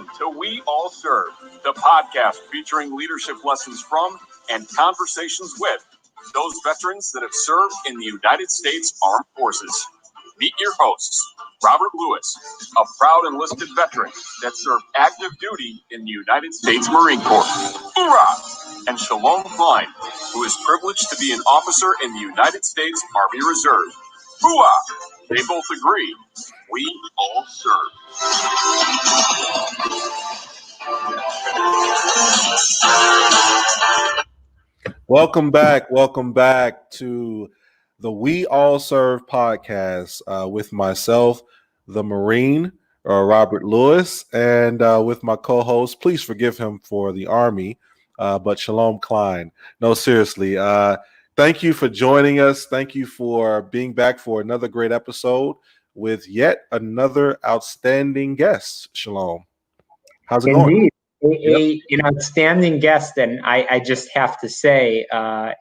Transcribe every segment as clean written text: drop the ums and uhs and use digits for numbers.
Welcome to We All Serve, the podcast featuring leadership lessons from and conversations with those veterans that have served in the United States Armed Forces. Meet your hosts, Robert Lewis, a proud enlisted veteran that served active duty in the United States Marine Corps. Hoorah! And Shalom Klein, who is privileged to be an officer in the United States Army Reserve. Hooah! They both agree. We all serve. Welcome back to the We All Serve podcast with myself, the Marine, Robert Lewis, and with my co-host. Please forgive him for the Army, but Shalom Klein. No, seriously, thank you for joining us. Thank you for being back for another great episode with yet another outstanding guest. Shalom. How's it going? Indeed. An outstanding guest, and I just have to say, an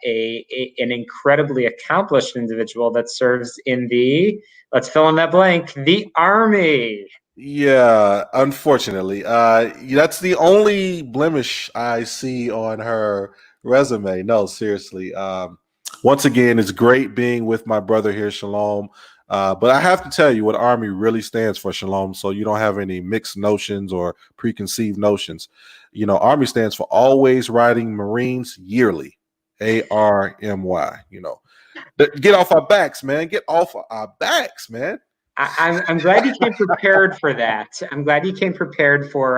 incredibly accomplished individual that serves in the, let's fill in that blank, the Army. Yeah, unfortunately. That's the only blemish I see on her resume. No, seriously. Once again, it's great being with my brother here, Shalom. But I have to tell you what Army really stands for, Shalom, so you don't have any mixed notions or preconceived notions. You know, Army stands for Always Riding Marines Yearly, ARMY. You know, get off our backs, man. Get off our backs, man. I'm glad you came prepared for that. I'm glad you came prepared for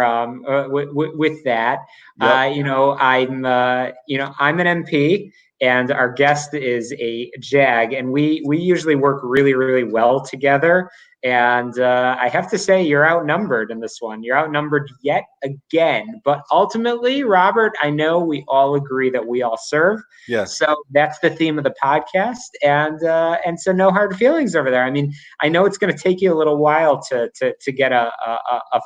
with that. Yep. I'm an MP. And our guest is a JAG, and we usually work really, really well together. And I have to say, you're outnumbered in this one. You're outnumbered yet again. But ultimately, Robert, I know we all agree that we all serve. Yes. So that's the theme of the podcast, and so no hard feelings over there. I mean, I know it's going to take you a little while to get a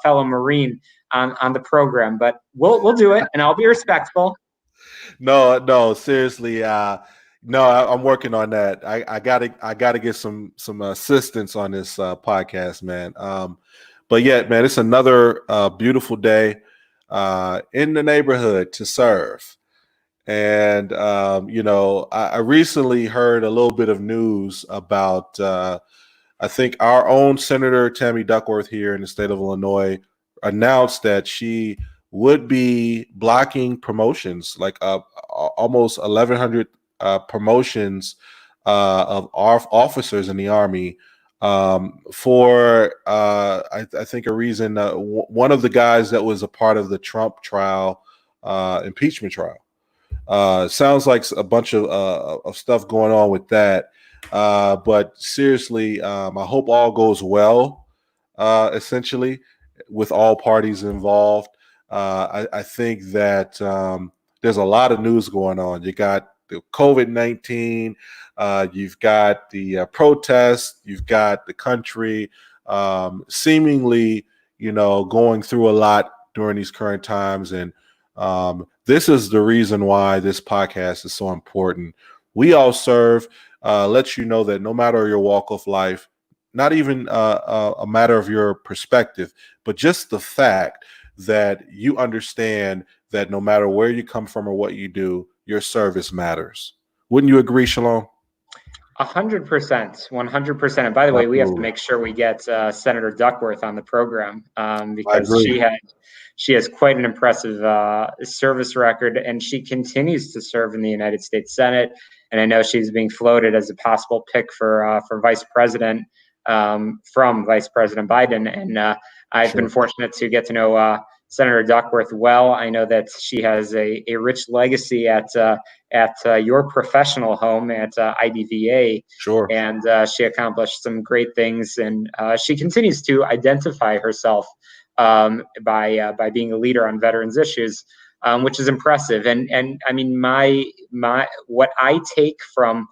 fellow Marine on the program, but we'll do it, and I'll be respectful. No, seriously. No, I'm working on that. I gotta get some assistance on this podcast, man. But yeah, man, it's another beautiful day in the neighborhood to serve. And I recently heard a little bit of news about I think our own Senator Tammy Duckworth here in the state of Illinois announced that she would be blocking promotions, like almost 1,100 promotions of officers in the Army for I think a reason. One of the guys that was a part of the Trump trial, impeachment trial. Sounds like a bunch of stuff going on with that. But seriously, I hope all goes well, essentially, with all parties involved. I think that there's a lot of news going on. You got the COVID-19, you've got the protests, you've got the country seemingly, going through a lot during these current times. And this is the reason why this podcast is so important. We All Serve lets you know that no matter your walk of life, not even a matter of your perspective, but just the fact that you understand that no matter where you come from or what you do, your service matters. Wouldn't you agree, Shalom? 100%, 100%. And by the way, we have to make sure we get Senator Duckworth on the program because she has quite an impressive service record, and she continues to serve in the United States Senate. And I know she's being floated as a possible pick for vice president from Vice President Biden. And I've been fortunate to get to know Senator Duckworth well. I know that she has a rich legacy at your professional home at IDVA. Sure. And she accomplished some great things, and she continues to identify herself by being a leader on veterans issues, which is impressive. And I mean, what I take from,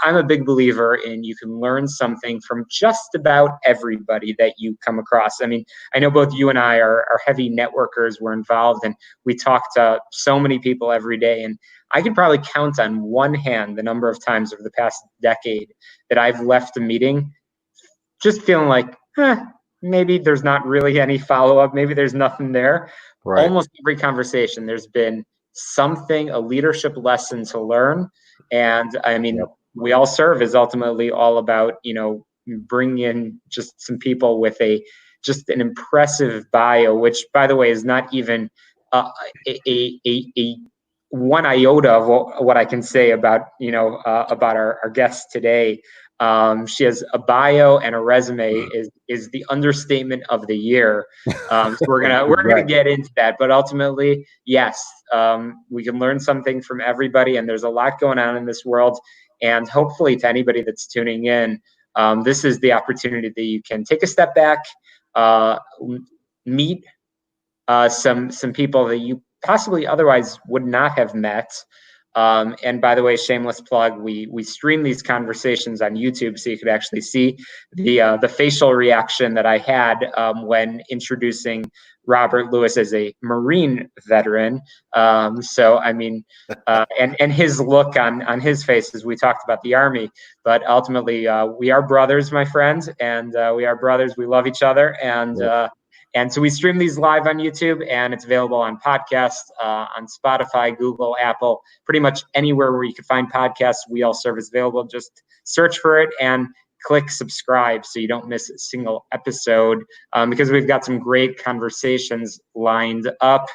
I'm a big believer in you can learn something from just about everybody that you come across. I mean, I know both you and I are heavy networkers. We're involved, and we talk to so many people every day. And I could probably count on one hand the number of times over the past decade that I've left a meeting just feeling like, maybe there's not really any follow-up, maybe there's nothing there. Right. Almost every conversation, there's been something, a leadership lesson to learn. And I mean, Yep. We All Serve is ultimately all about, bringing in just some people with just an impressive bio, which, by the way, is not even a one iota of what I can say about about our guest today. She has a bio and a resume is the understatement of the year. So we're gonna get into that, but ultimately, yes, we can learn something from everybody, and there's a lot going on in this world. And hopefully, to anybody that's tuning in, this is the opportunity that you can take a step back, meet some people that you possibly otherwise would not have met. And by the way, shameless plug, we stream these conversations on YouTube, so you could actually see the facial reaction that I had when introducing Robert Lewis as a Marine veteran. So I mean, and his look on his face as we talked about the Army. But ultimately, we are brothers, my friends, and we are brothers. We love each other, and Yep. And so we stream these live on YouTube, and it's available on podcasts, on Spotify, Google, Apple, pretty much anywhere where you can find podcasts. We All Serve is available. Just search for it and click subscribe so you don't miss a single episode, because we've got some great conversations lined up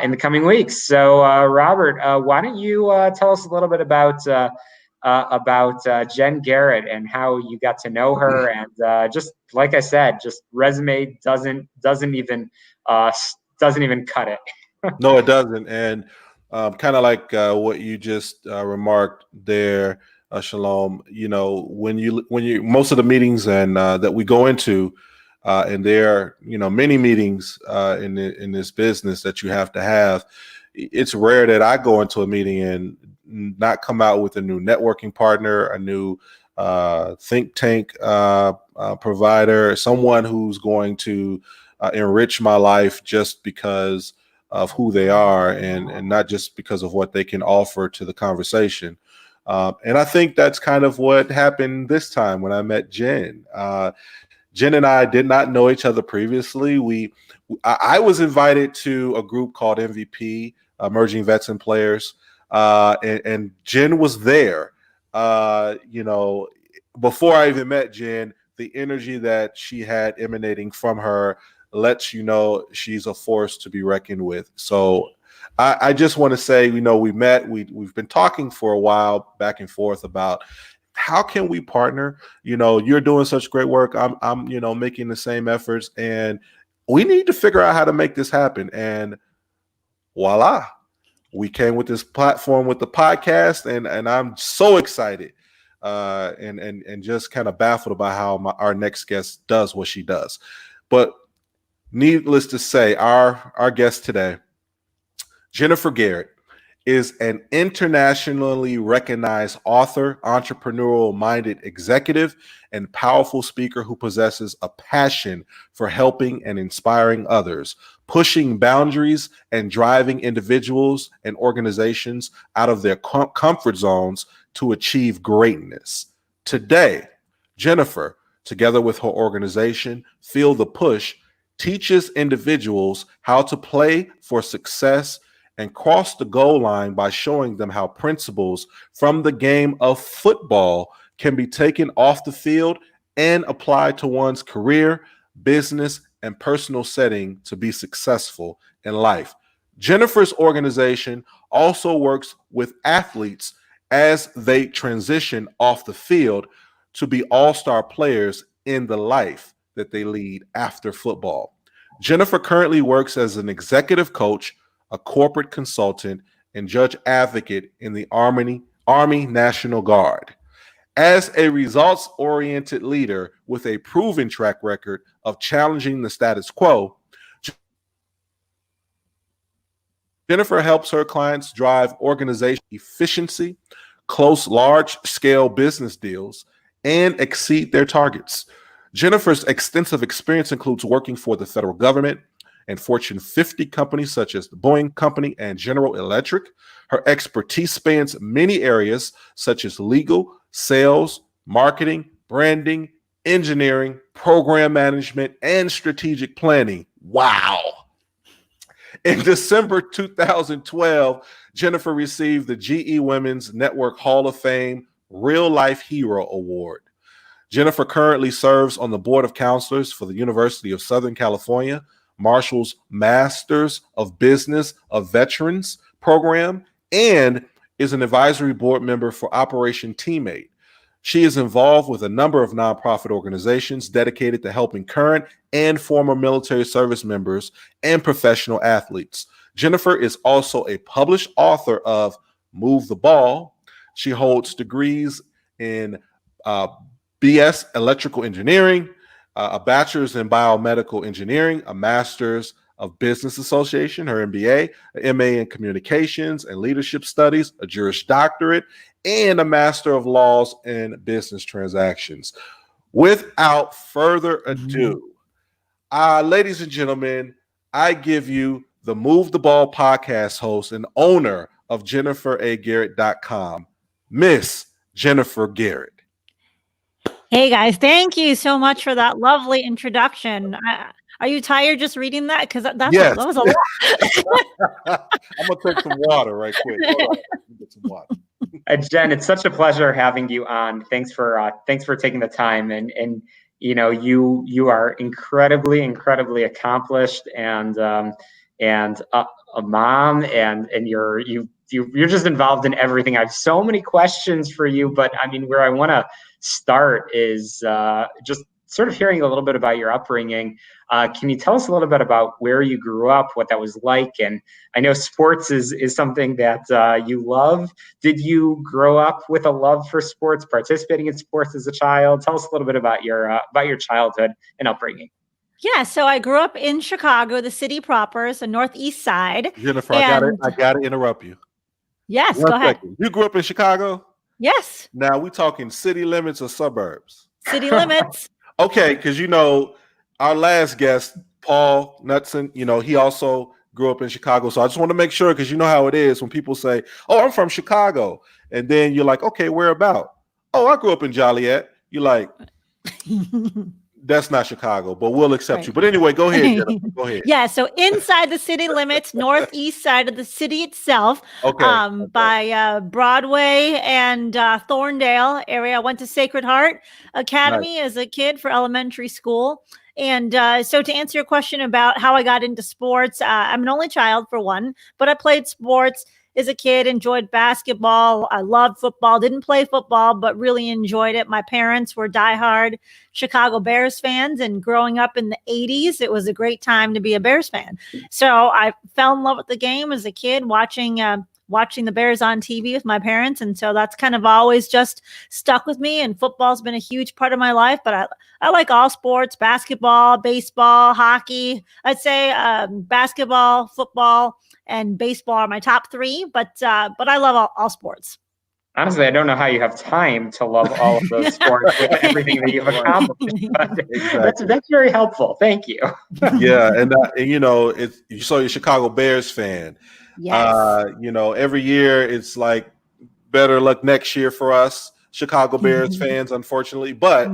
in the coming weeks. So, Robert, why don't you tell us a little bit about Jen Garrett and how you got to know her, and just like I said, just resume doesn't even cut it. No, it doesn't. And kind of like what you just remarked there, Shalom. When you most of the meetings and that we go into, and there are many meetings in this business that you have to have. It's rare that I go into a meeting and not come out with a new networking partner, a new think tank provider, someone who's going to enrich my life just because of who they are and not just because of what they can offer to the conversation. And I think that's kind of what happened this time when I met Jen. Jen and I did not know each other previously. I was invited to a group called MVP, Emerging Vets and Players, and Jen was there. Before I even met Jen, the energy that she had emanating from her lets you know she's a force to be reckoned with. So I just want to say, we met. We've been talking for a while back and forth about how can we partner. You're doing such great work. I'm making the same efforts, and we need to figure out how to make this happen. And voila, we came with this platform with the podcast, and I'm so excited and just kind of baffled by how our next guest does what she does. But needless to say, our guest today, Jennifer Garrett, is an internationally recognized author, entrepreneurial-minded executive, and powerful speaker who possesses a passion for helping and inspiring others, pushing boundaries and driving individuals and organizations out of their comfort zones to achieve greatness. Today, Jennifer, together with her organization, Feel the Push, teaches individuals how to play for success and cross the goal line by showing them how principles from the game of football can be taken off the field and applied to one's career, business, and personal setting to be successful in life. Jennifer's organization also works with athletes as they transition off the field to be all-star players in the life that they lead after football. Jennifer currently works as an executive coach, a corporate consultant, and judge advocate in the Army National Guard. As a results-oriented leader with a proven track record of challenging the status quo, Jennifer helps her clients drive organizational efficiency, close large-scale business deals, and exceed their targets. Jennifer's extensive experience includes working for the federal government and Fortune 50 companies such as the Boeing Company and General Electric. Her expertise spans many areas such as legal, sales, marketing, branding, engineering, program management, and strategic planning. Wow. In December 2012, Jennifer received the GE Women's Network Hall of Fame Real Life Hero Award. Jennifer currently serves on the Board of Counselors for the University of Southern California, Marshall's Masters of Business of Veterans program, and is an advisory board member for Operation Teammate. She is involved with a number of nonprofit organizations dedicated to helping current and former military service members and professional athletes. Jennifer is also a published author of Move the Ball. She holds degrees in BS Electrical Engineering, a bachelor's in Biomedical Engineering, a master's of Business Association, her MBA, an MA in Communications and Leadership Studies, a Juris Doctorate, and a Master of Laws in Business Transactions. Without further ado, ladies and gentlemen, I give you the Move the Ball podcast host and owner of JenniferAGarrett.com, Miss Jennifer Garrett. Hey guys, thank you so much for that lovely introduction. Are you tired just reading that? Because that was a lot. I'm gonna take some water right quick. Hold on. Get some water. Jen, it's such a pleasure having you on. Thanks for taking the time, and you know you are incredibly accomplished and a mom, and you're just involved in everything. I have so many questions for you, but I mean, where I want to start is just sort of hearing a little bit about your upbringing. Can you tell us a little bit about where you grew up, what that was like? And I know sports is something that you love. Did you grow up with a love for sports, participating in sports as a child? Tell us a little bit about your childhood and upbringing. Yeah, so I grew up in Chicago, the city proper, so Northeast Side. Jennifer, I gotta interrupt you. Yes, go ahead. You grew up in Chicago? Yes. Now we talking city limits or suburbs? City limits. Okay, because our last guest, Paul Knudsen, he also grew up in Chicago. So I just want to make sure, because you know how it is when people say, "Oh, I'm from Chicago," and then you're like, "Okay, where about?" "Oh, I grew up in Joliet." You're like, "That's not Chicago, but we'll accept you." But anyway, go ahead, Jennifer. Go ahead. Yeah, so inside the city limits, northeast side of the city itself, by Broadway and Thorndale area. I went to Sacred Heart Academy as a kid for elementary school. And so to answer your question about how I got into sports, I'm an only child for one, but I played sports as a kid, enjoyed basketball. I loved football, didn't play football, but really enjoyed it. My parents were diehard Chicago Bears fans, and growing up in the 80s, it was a great time to be a Bears fan. So I fell in love with the game as a kid, watching the Bears on TV with my parents. And so that's kind of always just stuck with me. And football's been a huge part of my life, but I like all sports: basketball, baseball, hockey. I'd say basketball, football, and baseball are my top three, but I love all sports. Honestly, I don't know how you have time to love all of those sports with everything that you've accomplished. But Exactly. that's very helpful. Thank you. Yeah, and you're a Chicago Bears fan. Yes. Every year it's like better luck next year for us Chicago Bears fans, unfortunately. But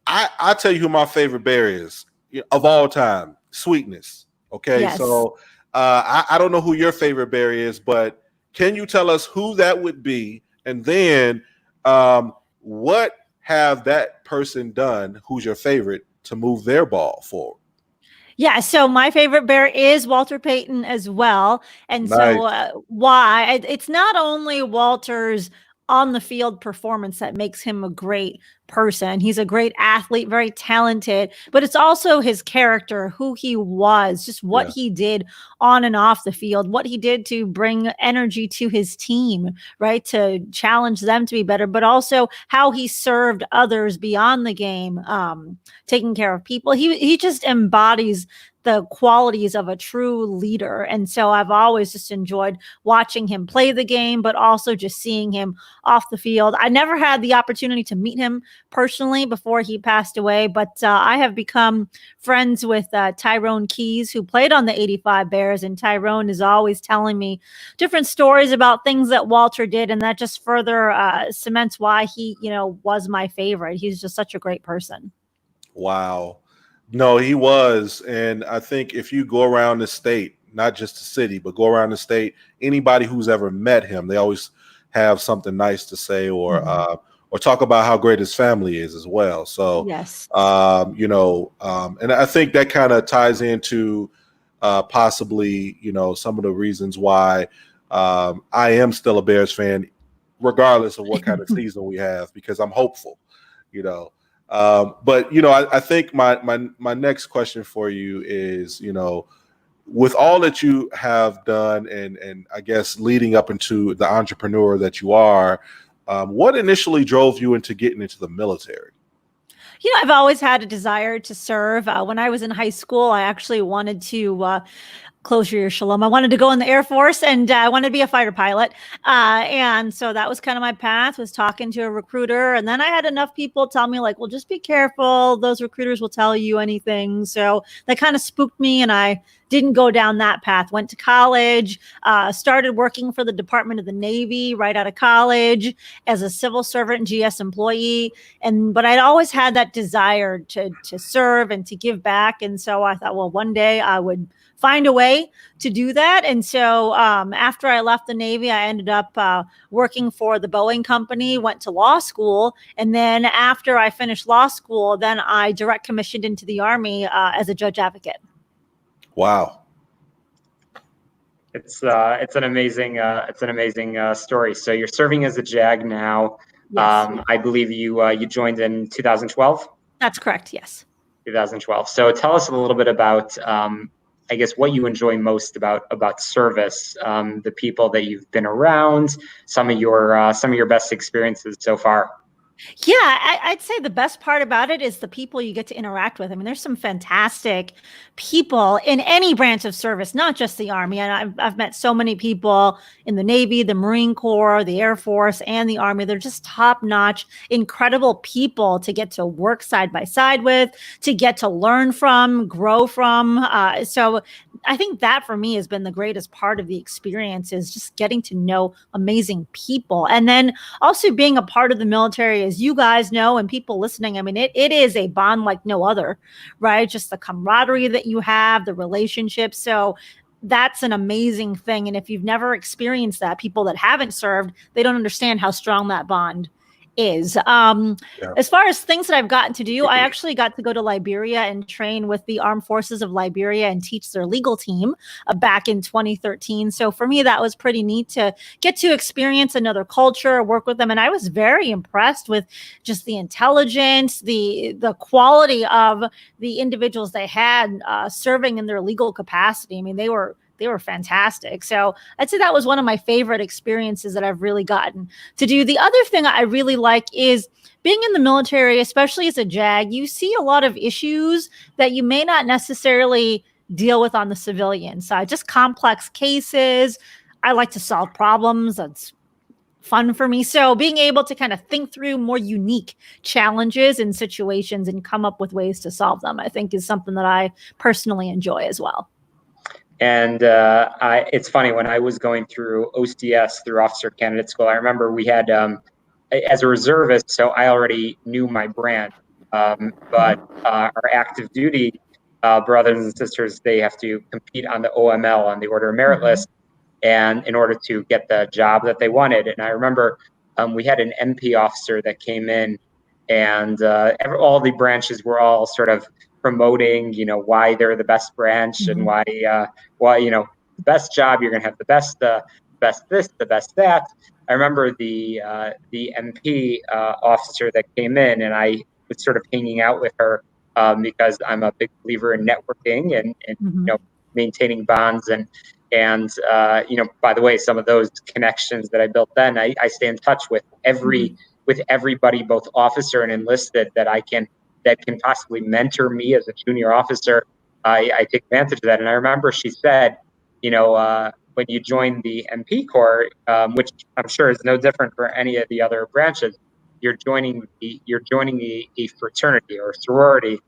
I tell you who my favorite bear is of all time: Sweetness. Okay, Yes. So I don't know who your favorite bear is, but can you tell us who that would be? And then what have that person done who's your favorite to move their ball forward? Yeah, so my favorite bear is Walter Payton as well. And Nice. so why? It's not only Walter's on the field performance that makes him a great person. He's a great athlete, very talented, but it's also his character, who he was, just what he did on and off the field, what he did to bring energy to his team, right? To challenge them to be better, but also how he served others beyond the game, taking care of people. He just embodies the qualities of a true leader. And so I've always just enjoyed watching him play the game, but also just seeing him off the field. I never had the opportunity to meet him personally before he passed away, but I have become friends with Tyrone Keys, who played on the 85 Bears, and Tyrone is always telling me different stories about things that Walter did, and that just further cements why he, was my favorite. He's just such a great person. Wow. No, he was. And I think if you go around the state, not just the city, but go around the state, anybody who's ever met him, they always have something nice to say or talk about how great his family is as well. So, yes. And I think that kind of ties into possibly, some of the reasons why I am still a Bears fan, regardless of what kind of season we have, because I'm hopeful, But I think my next question for you is, with all that you have done and I guess leading up into the entrepreneur that you are, what initially drove you into getting into the military? I've always had a desire to serve. When I was in high school, I actually wanted to close your ear, Shalom. I wanted to go in the Air Force, and I wanted to be a fighter pilot. And so that was kind of my path, was talking to a recruiter. And then I had enough people tell me, like, well, just be careful. Those recruiters will tell you anything. So that kind of spooked me, and I didn't go down that path. Went to college, started working for the Department of the Navy right out of college as a civil servant and GS employee. But I'd always had that desire to serve and to give back. And so I thought, well, one day I would find a way to do that. And so after I left the Navy, I ended up working for the Boeing company, went to law school. And then after I finished law school, then I direct commissioned into the Army as a judge advocate. Wow. It's an amazing story. So you're serving as a JAG now. Yes. I believe you joined in 2012. That's correct. Yes. 2012. So tell us a little bit about I guess what you enjoy most about service, the people that you've been around, some of your best experiences so far. Yeah, I'd say the best part about it is the people you get to interact with. I mean, there's some fantastic people in any branch of service, not just the Army. And I've met so many people in the Navy, the Marine Corps, the Air Force, and the Army. They're just top-notch, incredible people to get to work side by side with, to get to learn from, grow from. So I think that for me has been the greatest part of the experience, is just getting to know amazing people. And then also being a part of the military, as you guys know, and people listening, I mean, it is a bond like no other, right? Just the camaraderie that you have, the relationships. So that's an amazing thing. And if you've never experienced that, people that haven't served, they don't understand how strong that bond is. As far as things that I've gotten to do, I actually got to go to Liberia and train with the Armed Forces of Liberia and teach their legal team back in 2013. So for me, that was pretty neat to get to experience another culture, work with them. And I was very impressed with just the intelligence, the quality of the individuals they had serving in their legal capacity. I mean, they were fantastic. So I'd say that was one of my favorite experiences that I've really gotten to do. The other thing I really like is being in the military, especially as a JAG. You see a lot of issues that you may not necessarily deal with on the civilian side, just complex cases. I like to solve problems. That's fun for me. So being able to kind of think through more unique challenges and situations and come up with ways to solve them, I think is something that I personally enjoy as well. And it's funny, when I was going through OCS, through Officer Candidate School, I remember we had, as a reservist, so I already knew my branch, but our active duty brothers and sisters, they have to compete on the OML, on the Order of Merit list, and in order to get the job that they wanted. And I remember we had an MP officer that came in, and all the branches were all sort of promoting, why they're the best branch and why, the best job, you're going to have the best this, the best that. I remember the MP officer that came in, and I was sort of hanging out with her because I'm a big believer in networking and maintaining bonds and by the way, some of those connections that I built then, I stay in touch with everybody, both officer and enlisted, that can possibly mentor me as a junior officer. I take advantage of that. And I remember she said, when you join the MP Corps, which I'm sure is no different for any of the other branches, joining a fraternity or sorority.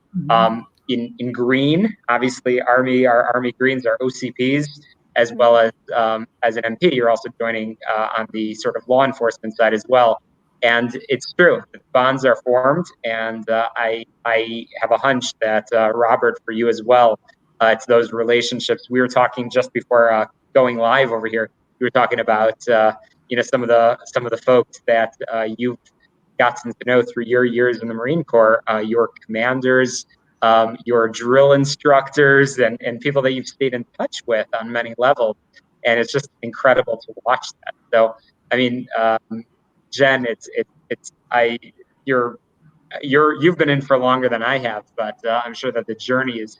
In green, obviously our Army Greens are OCPs, as well as an MP. You're also joining on the sort of law enforcement side as well. And it's true, bonds are formed, and I have a hunch that Robert, for you as well, it's those relationships. We were talking just before going live over here. We were talking about some of the folks that you've gotten to know through your years in the Marine Corps, your commanders, your drill instructors, and people that you've stayed in touch with on many levels. And it's just incredible to watch that. So, I mean, Jen, you've been in for longer than I have, but I'm sure that the journey is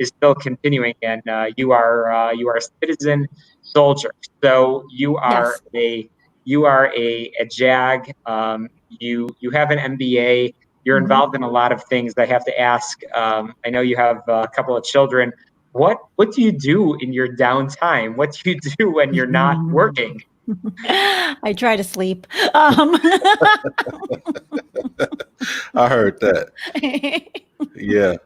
still continuing, and you are a citizen soldier. So you are a JAG. You have an MBA. You're involved in a lot of things. I have to ask. I know you have a couple of children. What do you do in your downtime? What do you do when you're not working? I try to sleep. I heard that. Yeah.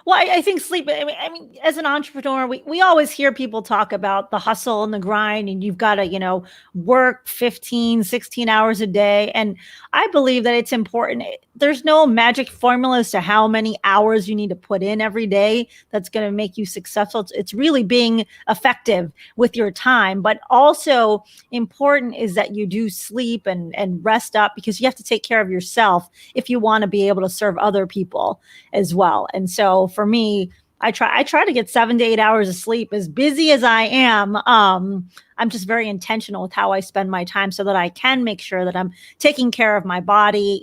Well, I think sleep, I mean, as an entrepreneur, we always hear people talk about the hustle and the grind, and you've got to, work 15, 16 hours a day. And I believe that it's important. There's no magic formula as to how many hours you need to put in every day that's going to make you successful. It's really being effective with your time, but also important is that you do sleep and rest up, because you have to take care of yourself if you want to be able to serve other people as well. And so for me, I try to get 7 to 8 hours of sleep. As busy as I am, I'm just very intentional with how I spend my time so that I can make sure that I'm taking care of my body,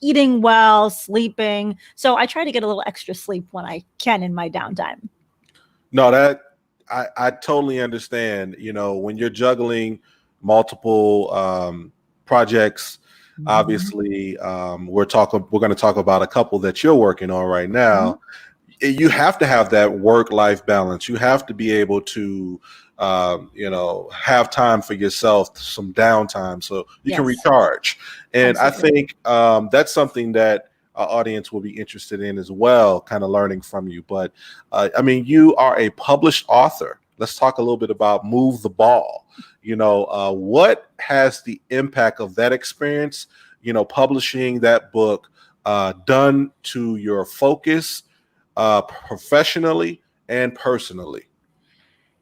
eating well, sleeping. So I try to get a little extra sleep when I can in my downtime. No, that I totally understand. When you're juggling multiple projects, obviously, we're going to talk about a couple that you're working on right now. You have to have that work-life balance. You have to be able to, have time for yourself, some downtime, so you can recharge. And absolutely. I think that's something that our audience will be interested in as well, kind of learning from you. But you are a published author. Let's talk a little bit about Move the Ball. What has the impact of that experience, publishing that book, done to your focus, professionally and personally?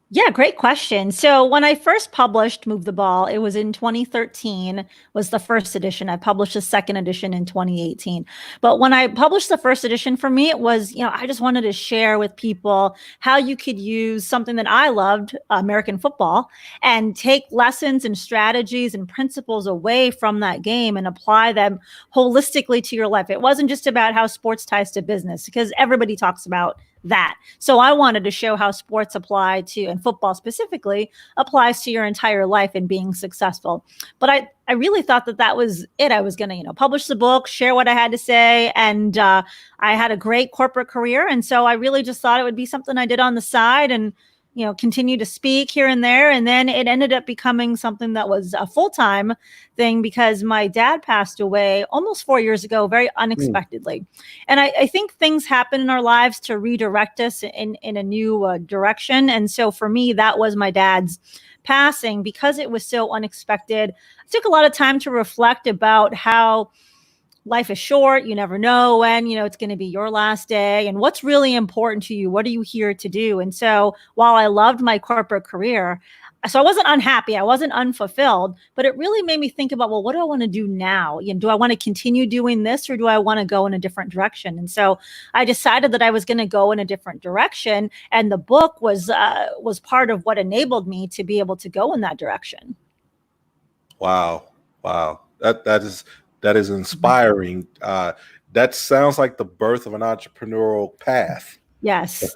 Yeah, great question. So when I first published Move the Ball, it was in 2013 was the first edition. I published the second edition in 2018. But when I published the first edition, for me, it was, I just wanted to share with people how you could use something that I loved, American football, and take lessons and strategies and principles away from that game and apply them holistically to your life. It wasn't just about how sports ties to business, because everybody talks about that. So I wanted to show how sports apply to, and football specifically, applies to your entire life and being successful. But I really thought that was it. I was going to, publish the book, share what I had to say. And I had a great corporate career. And so I really just thought it would be something I did on the side and, continue to speak here and there. And then it ended up becoming something that was a full-time thing, because my dad passed away almost 4 years ago, very unexpectedly. And I think things happen in our lives to redirect us in a new direction. And so for me, that was my dad's passing. Because it was so unexpected, I took a lot of time to reflect about how life is short. You never know when, it's going to be your last day, and what's really important to you. What are you here to do? And so while I loved my corporate career, so I wasn't unhappy, I wasn't unfulfilled, but it really made me think about, well, what do I want to do now? Do I want to continue doing this, or do I want to go in a different direction? And so I decided that I was going to go in a different direction. And the book was part of what enabled me to be able to go in that direction. Wow. That is inspiring. That sounds like the birth of an entrepreneurial path. Yes.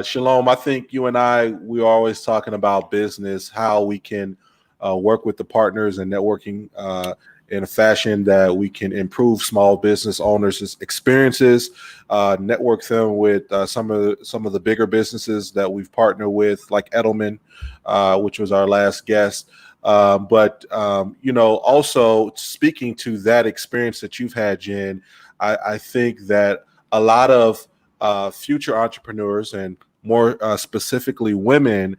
Shalom, I think you and we're always talking about business, how we can work with the partners and networking in a fashion that we can improve small business owners' experiences, network them with some of the bigger businesses that we've partnered with, like Edelman, which was our last guest. But also speaking to that experience that you've had, Jen, I think that a lot of future entrepreneurs, and more specifically women,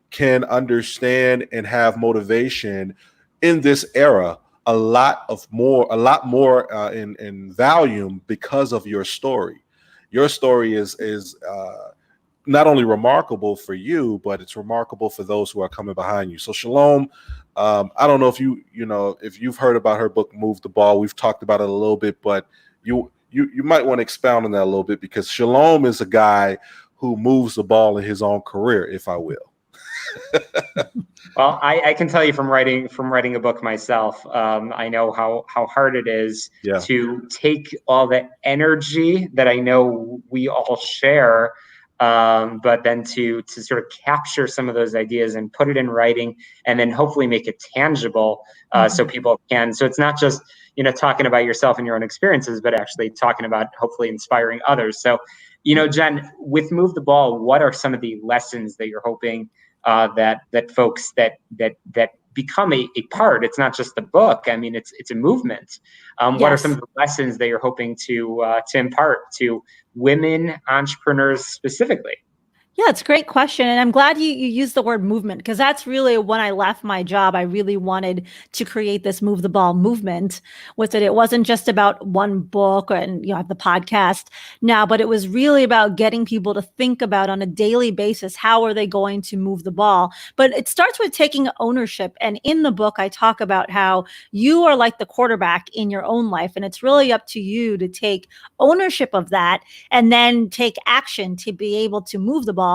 can understand and have motivation in this era a lot more in volume because of your story. Your story is not only remarkable for you, but it's remarkable for those who are coming behind you. So Shalom, I don't know if if you've heard about her book, Move the Ball. We've talked about it a little bit, but you might want to expound on that a little bit, because Shalom is a guy who moves the ball in his own career, if I will. Well, I can tell you from writing a book myself, I know how hard it is to take all the energy that I know we all share, but then to sort of capture some of those ideas and put it in writing, and then hopefully make it tangible, so people can. So it's not just talking about yourself and your own experiences, but actually talking about hopefully inspiring others. So, Jen, with Move the Ball, what are some of the lessons that you're hoping that folks that become a part? It's not just a book. I mean, it's a movement. What are some of the lessons that you're hoping to impart to women entrepreneurs specifically? Yeah, it's a great question. And I'm glad you used the word movement, because that's really when I left my job. I really wanted to create this Move the Ball movement with it. It wasn't just about one book and I have the podcast now, but it was really about getting people to think about on a daily basis, how are they going to move the ball? But it starts with taking ownership. And in the book, I talk about how you are like the quarterback in your own life. And it's really up to you to take ownership of that and then take action to be able to move the ball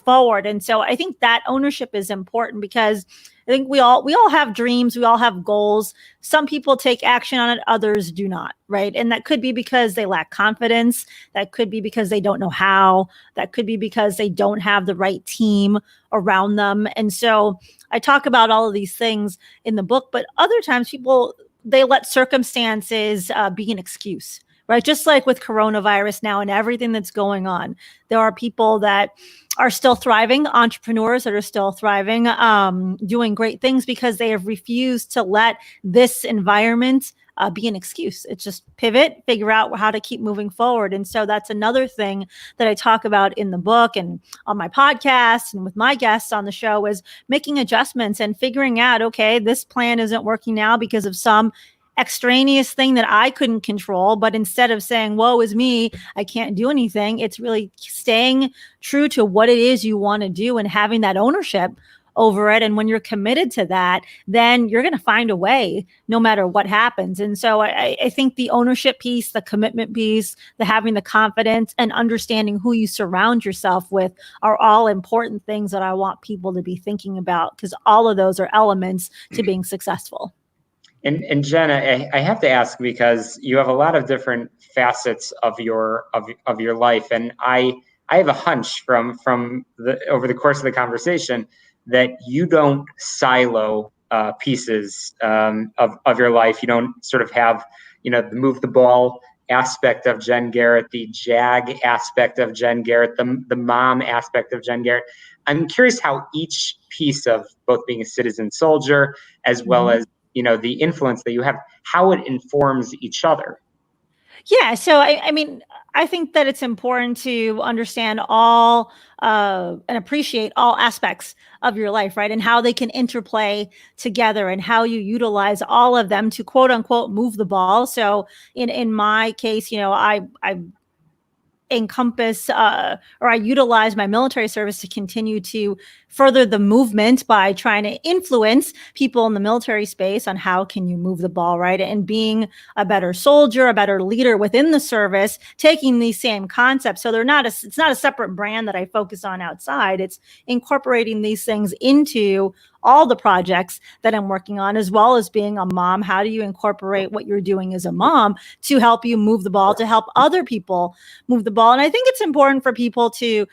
forward. And so I think that ownership is important, because I think we all have dreams. We all have goals. Some people take action on it, others do not, right? And that could be because they lack confidence. That could be because they don't know how. That could be because they don't have the right team around them. And so I talk about all of these things in the book, but other times people, they let circumstances be an excuse. Right. Just like with coronavirus now and everything that's going on, there are people that are still thriving, entrepreneurs that are still thriving, doing great things, because they have refused to let this environment be an excuse. It's just pivot, figure out how to keep moving forward. And so that's another thing that I talk about in the book and on my podcast and with my guests on the show, is making adjustments and figuring out, okay, this plan isn't working now because of some extraneous thing that I couldn't control. But instead of saying, woe is me, I can't do anything, it's really staying true to what it is you want to do and having that ownership over it. And when you're committed to that, then you're going to find a way no matter what happens. And so I think the ownership piece, the commitment piece, the having the confidence and understanding who you surround yourself with are all important things that I want people to be thinking about, because all of those are elements to being successful. And Jen, I have to ask, because you have a lot of different facets of your life, and I have a hunch from over the course of the conversation that you don't silo pieces of your life. You don't sort of have the Move the Ball aspect of Jen Garrett, the JAG aspect of Jen Garrett, the mom aspect of Jen Garrett. I'm curious how each piece of both being a citizen soldier as well as the influence that you have, how it informs each other. Yeah. So, I mean, I think that it's important to understand all and appreciate all aspects of your life, right? And how they can interplay together and how you utilize all of them to quote unquote move the ball. So in my case, I encompass or I utilize my military service to continue to further the movement by trying to influence people in the military space on how can you move the ball, right? And being a better soldier, a better leader within the service, taking these same concepts. So it's not a separate brand that I focus on outside. It's incorporating these things into all the projects that I'm working on, as well as being a mom. How do you incorporate what you're doing as a mom to help you move the ball, to help other people move the ball? And I think it's important for people to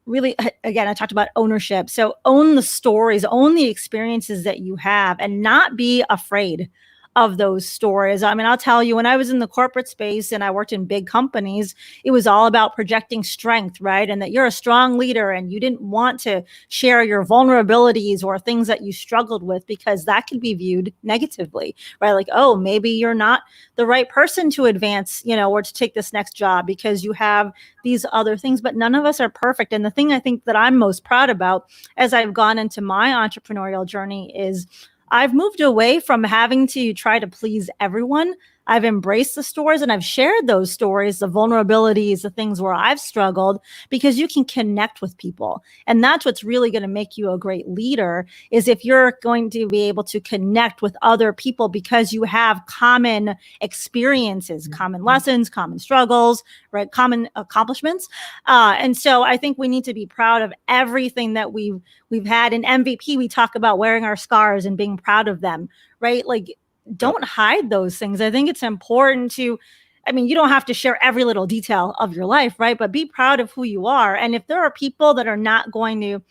really, again, I talked about ownership. So own the stories, own the experiences that you have, and not be afraid of those stories. I mean, I'll tell you, when I was in the corporate space and I worked in big companies, it was all about projecting strength, right? And that you're a strong leader and you didn't want to share your vulnerabilities or things that you struggled with, because that could be viewed negatively, right? Like, oh, maybe you're not the right person to advance, or to take this next job because you have these other things. But none of us are perfect. And the thing I think that I'm most proud about as I've gone into my entrepreneurial journey is I've moved away from having to try to please everyone. I've embraced the stories and I've shared those stories, the vulnerabilities, the things where I've struggled, because you can connect with people. And that's what's really going to make you a great leader, is if you're going to be able to connect with other people because you have common experiences, common lessons, common struggles, right? Common accomplishments. And so I think we need to be proud of everything that we've had. In MVP, we talk about wearing our scars and being proud of them, right? Like, don't hide those things. I think it's important to, you don't have to share every little detail of your life, right? But be proud of who you are. And if there are people that are not going to,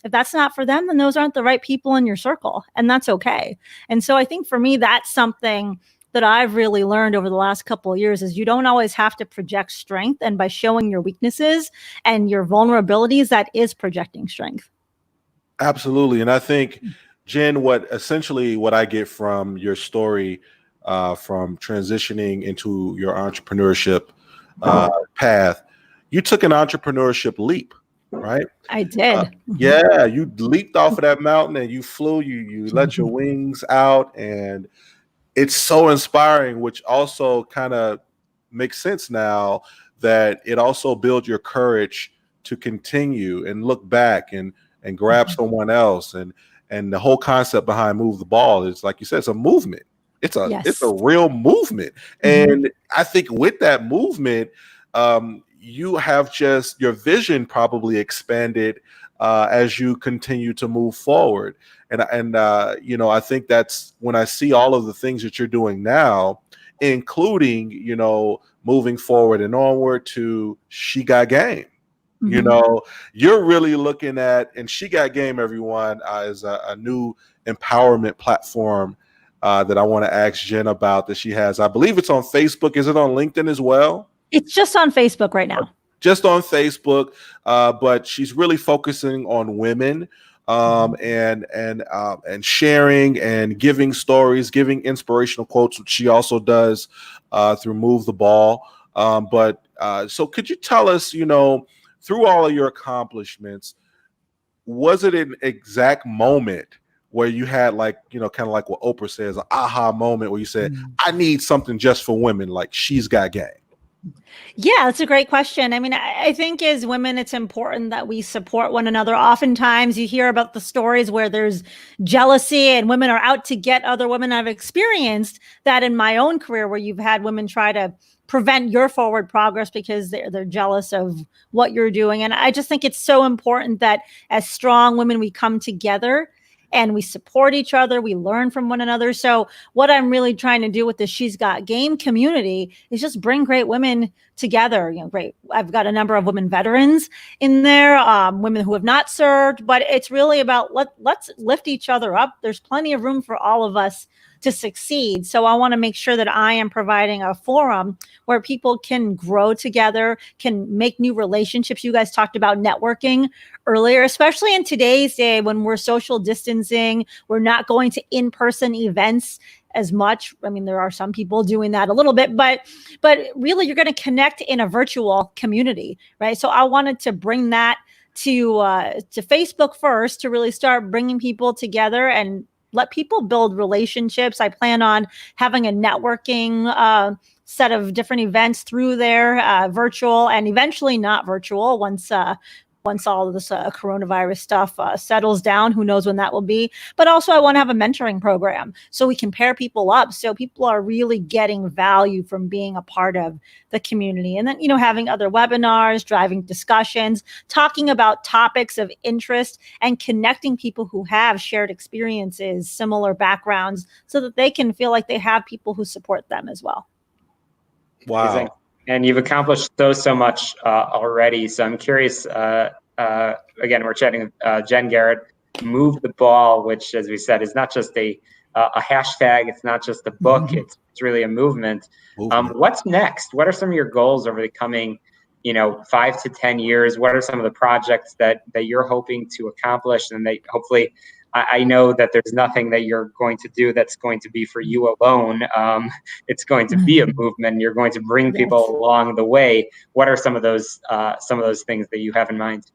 if that's not for them, then those aren't the right people in your circle. And that's okay. And so I think for me, that's something that I've really learned over the last couple of years, is you don't always have to project strength. And by showing your weaknesses and your vulnerabilities, that is projecting strength. Absolutely. And I think, Jen, what I get from your story, from transitioning into your entrepreneurship path, you took an entrepreneurship leap, right? I did. Yeah, you leaped off of that mountain and you flew, you let your wings out, and it's so inspiring, which also kind of makes sense now that it also builds your courage to continue and look back and grab someone else. And the whole concept behind Move the Ball is, like you said, it's a movement. It's a real movement. And I think with that movement, you have just, your vision probably expanded as you continue to move forward. And I think that's when I see all of the things that you're doing now, including, moving forward and onward to She Got Game. You're really looking at, and She Got Game, everyone, is a new empowerment platform that I want to ask Jen about, that she has. I believe it's on Facebook. Is it on LinkedIn as well? It's just on Facebook right now. Just on Facebook, but she's really focusing on women and sharing and giving stories, giving inspirational quotes, which she also does through Move the Ball. So could you tell us, through all of your accomplishments, was it an exact moment where you had, like, kind of like what Oprah says, an aha moment where you said, I need something just for women, like She's Got Game? Yeah, that's a great question. I think as women, it's important that we support one another. Oftentimes you hear about the stories where there's jealousy and women are out to get other women. I've experienced that in my own career, where you've had women try to prevent your forward progress because they're jealous of what you're doing. And I just think it's so important that as strong women, we come together and we support each other. We learn from one another. So what I'm really trying to do with the She's Got Game community is just bring great women together. I've got a number of women veterans in there, women who have not served, but it's really about let's lift each other up. There's plenty of room for all of us to succeed. So I want to make sure that I am providing a forum where people can grow together, can make new relationships. You guys talked about networking earlier, especially in today's day when we're social distancing, we're not going to in-person events as much. There are some people doing that a little bit, but really you're going to connect in a virtual community, right? So I wanted to bring that to Facebook first, to really start bringing people together and let people build relationships. I plan on having a networking set of different events through there, virtual and eventually not virtual, once all of this coronavirus stuff settles down. Who knows when that will be? But also I want to have a mentoring program so we can pair people up, so people are really getting value from being a part of the community. And then, having other webinars, driving discussions, talking about topics of interest, and connecting people who have shared experiences, similar backgrounds, so that they can feel like they have people who support them as well. Wow. Amazing. And you've accomplished so much already. So I'm curious, again, we're chatting with Jen Garrett, Move the Ball, which, as we said, is not just a a hashtag. It's not just a book. It's really a movement. What's next? What are some of your goals over the coming, 5 to 10 years? What are some of the projects that you're hoping to accomplish? And they hopefully, I know that there's nothing that you're going to do that's going to be for you alone. It's going to be a movement. You're going to bring people along the way. What are some of those things that you have in mind?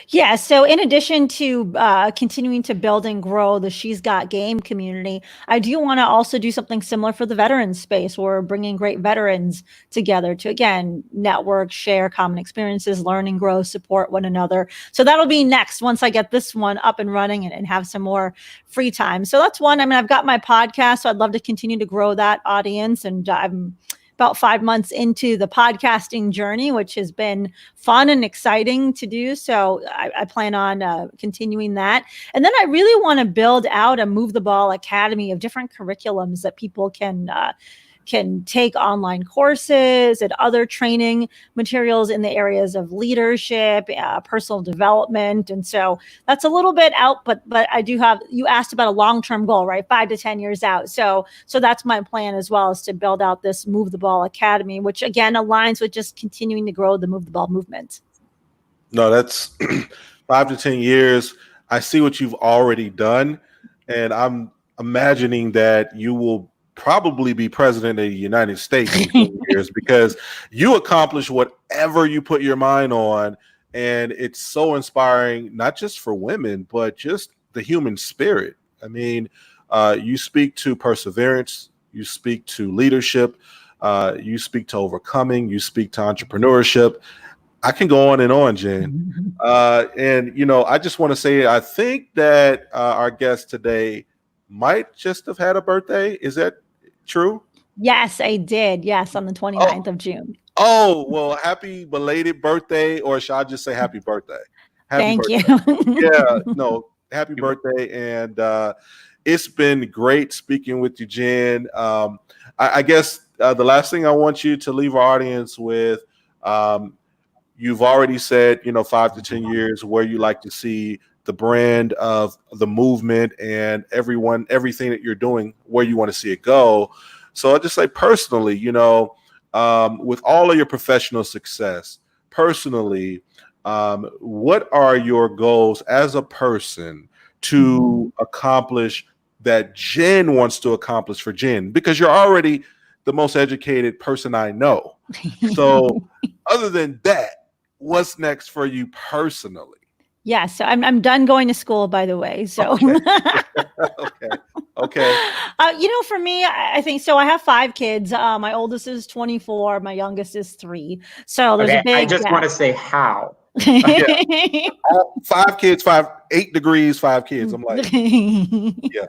Yeah. So in addition to continuing to build and grow the She's Got Game community, I do want to also do something similar for the veterans space. We're bringing great veterans together to, again, network, share common experiences, learn and grow, support one another. So that'll be next once I get this one up and running and have some more free time. So that's one. I mean, I've got my podcast, so I'd love to continue to grow that audience. And I'm about 5 months into the podcasting journey, which has been fun and exciting to do. So I plan on continuing that. And then I really want to build out a Move the Ball Academy of different curriculums that people can take online courses and other training materials in the areas of leadership, personal development. And so that's a little bit out, but I do have, you asked about a long-term goal, right? 5 to 10 years out. So that's my plan as well, is to build out this Move the Ball Academy, which again aligns with just continuing to grow the Move the Ball movement. No, that's 5 to 10 years. I see what you've already done, and I'm imagining that you will probably be president of the United States in 10 years, because you accomplish whatever you put your mind on. And it's so inspiring, not just for women, but just the human spirit. I mean, you speak to perseverance, you speak to leadership, you speak to overcoming, you speak to entrepreneurship. I can go on, Jen. And, I just want to say, I think that our guest today might just have had a birthday. Is that true? Yes, I did. Yes, on the 29th of June. Oh, well, happy belated birthday, or should I just say happy birthday? Thank you. Yeah, no, happy birthday. And it's been great speaking with you, Jen. I guess the last thing I want you to leave our audience with, you've already said, 5 to 10 years where you like to see the brand of the movement and everything that you're doing, where you want to see it go. So I'll just say personally, with all of your professional success, personally, what are your goals as a person to accomplish that Jen wants to accomplish for Jen? Because you're already the most educated person I know. So other than that, what's next for you personally? Yeah, so I'm done going to school, by the way. So, okay. For me, I think so. I have 5 kids. My oldest is 24. My youngest is 3. So there's a big. I just want to say how. 5 kids, 8 degrees, 5 kids. I'm like, yeah.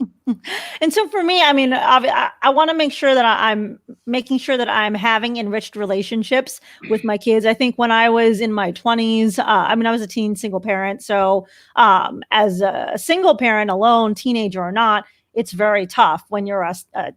And so for me, I mean, I want to make sure that I'm making sure that I'm having enriched relationships with my kids. I think when I was in my 20s, I was a teen single parent. So as a single parent alone, teenager or not, it's very tough when you're a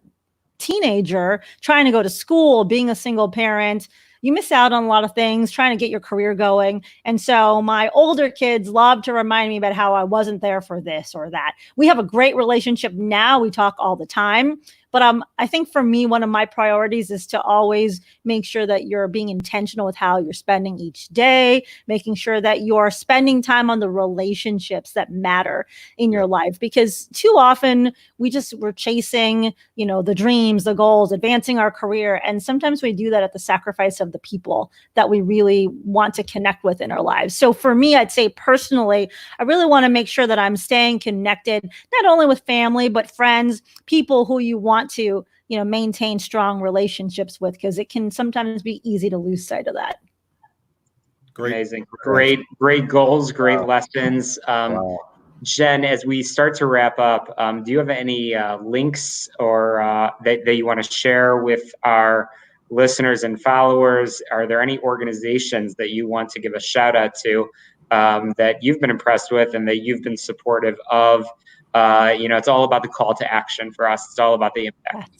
teenager trying to go to school, being a single parent. You miss out on a lot of things, trying to get your career going. And so my older kids love to remind me about how I wasn't there for this or that. We have a great relationship now. We talk all the time. But I think for me, one of my priorities is to always make sure that you're being intentional with how you're spending each day, making sure that you're spending time on the relationships that matter in your life. Because too often we're chasing, the dreams, the goals, advancing our career. And sometimes we do that at the sacrifice of the people that we really want to connect with in our lives. So for me, I'd say personally, I really want to make sure that I'm staying connected, not only with family, but friends, people who you want to maintain strong relationships with, because it can sometimes be easy to lose sight of that. Amazing. Great goals, great lessons. Jen, as we start to wrap up, do you have any links or that you want to share with our listeners and followers? Are there any organizations that you want to give a shout out to that you've been impressed with and that you've been supportive of? It's all about the call to action for us. It's all about the impact.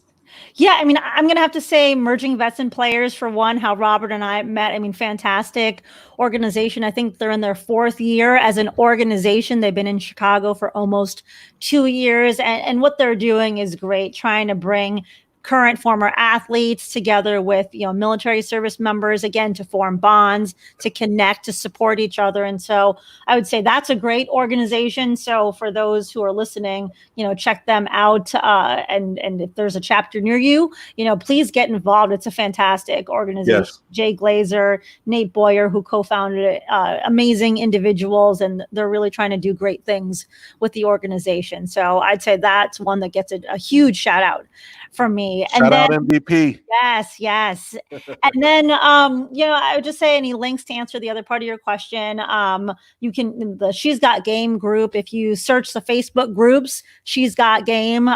Yeah, I mean, I'm going to have to say Merging Vets and Players, for one, how Robert and I met. I mean, fantastic organization. I think they're in their 4th year as an organization. They've been in Chicago for almost 2 years. And what they're doing is great, trying to bring current former athletes together with, military service members, again, to form bonds, to connect, to support each other. And so I would say that's a great organization. So for those who are listening, check them out. And if there's a chapter near you, please get involved. It's a fantastic organization. Yes. Jay Glazer, Nate Boyer, who co-founded it, amazing individuals, and they're really trying to do great things with the organization. So I'd say that's one that gets a huge shout out from me. Shout out MVP. Yes. And then, I would just say any links to answer the other part of your question. You can, the She's Got Game group, if you search the Facebook groups, She's Got Game,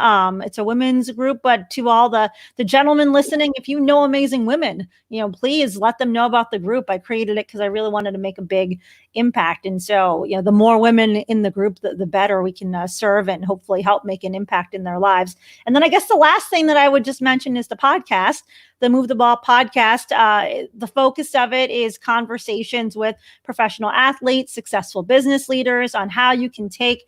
it's a women's group, but to all the gentlemen listening, if you know amazing women, please let them know about the group. I created it because I really wanted to make a big impact. And so, the more women in the group, the better we can serve and hopefully help make an impact in their lives. And then I guess the last thing that I would just mention is the podcast, the Move the Ball podcast. The focus of it is conversations with professional athletes, successful business leaders on how you can take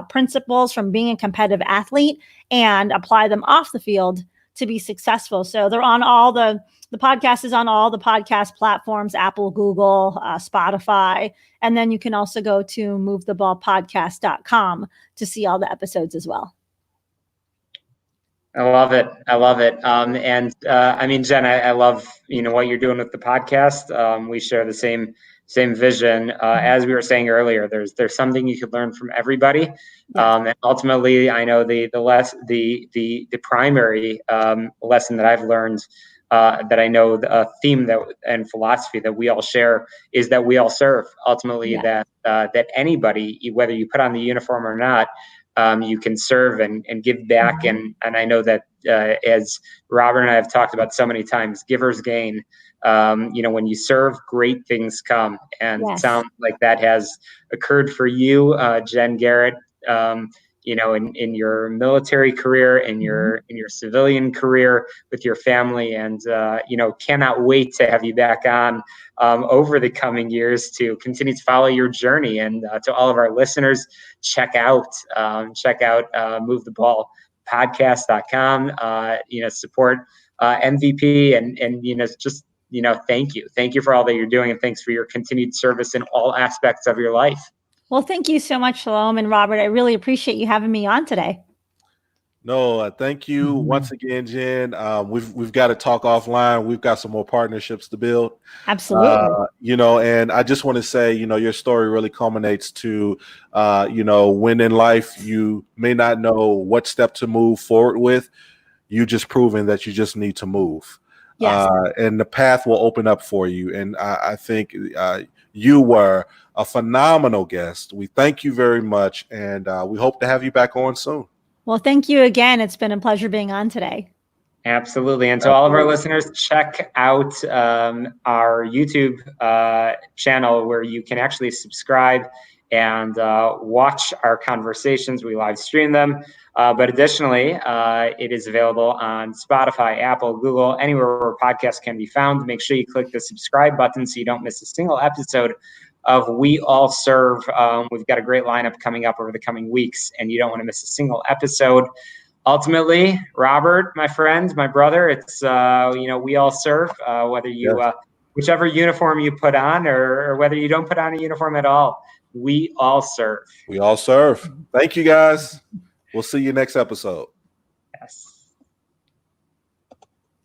principles from being a competitive athlete and apply them off the field to be successful. So they're on all the podcast is on all the podcast platforms, Apple, Google, Spotify. And then you can also go to movetheballpodcast.com to see all the episodes as well. I love it. I mean, Jen, I love, what you're doing with the podcast. We share the same vision. As we were saying earlier, there's something you could learn from everybody. And ultimately, I know the primary lesson that I've learned, that I know the theme and philosophy that we all share is that we all serve. Ultimately, that anybody, whether you put on the uniform or not, you can serve and give back. And I know that as Robert and I have talked about so many times, givers gain. When you serve, great things come. And it sounds like that has occurred for you, Jen Garrett, in your military career, in your civilian career with your family, and cannot wait to have you back on over the coming years to continue to follow your journey. And to all of our listeners, check out movetheballpodcast.com. Support MVP and just thank you for all that you're doing, and thanks for your continued service in all aspects of your life. Well, thank you so much, Shalom and Robert. I really appreciate you having me on today. No, thank you once again, Jen. We've got to talk offline. We've got some more partnerships to build. Absolutely. And I just want to say, your story really culminates to, when in life you may not know what step to move forward with, you just proven that you just need to move. Yes. And the path will open up for you. And I think you were a phenomenal guest. We thank you very much, and we hope to have you back on soon. Well, thank you again. It's been a pleasure being on today. Absolutely. And to all of our listeners, check out our YouTube channel where you can actually subscribe and watch our conversations. We live stream them. But additionally, it is available on Spotify, Apple, Google, anywhere where podcasts can be found. Make sure you click the subscribe button so you don't miss a single episode of We All Serve. We've got a great lineup coming up over the coming weeks, and you don't want to miss a single episode. Ultimately, Robert, my friend, my brother, it's, we all serve, whether you, whichever uniform you put on or whether you don't put on a uniform at all, we all serve. We all serve. Thank you, guys. We'll see you next episode.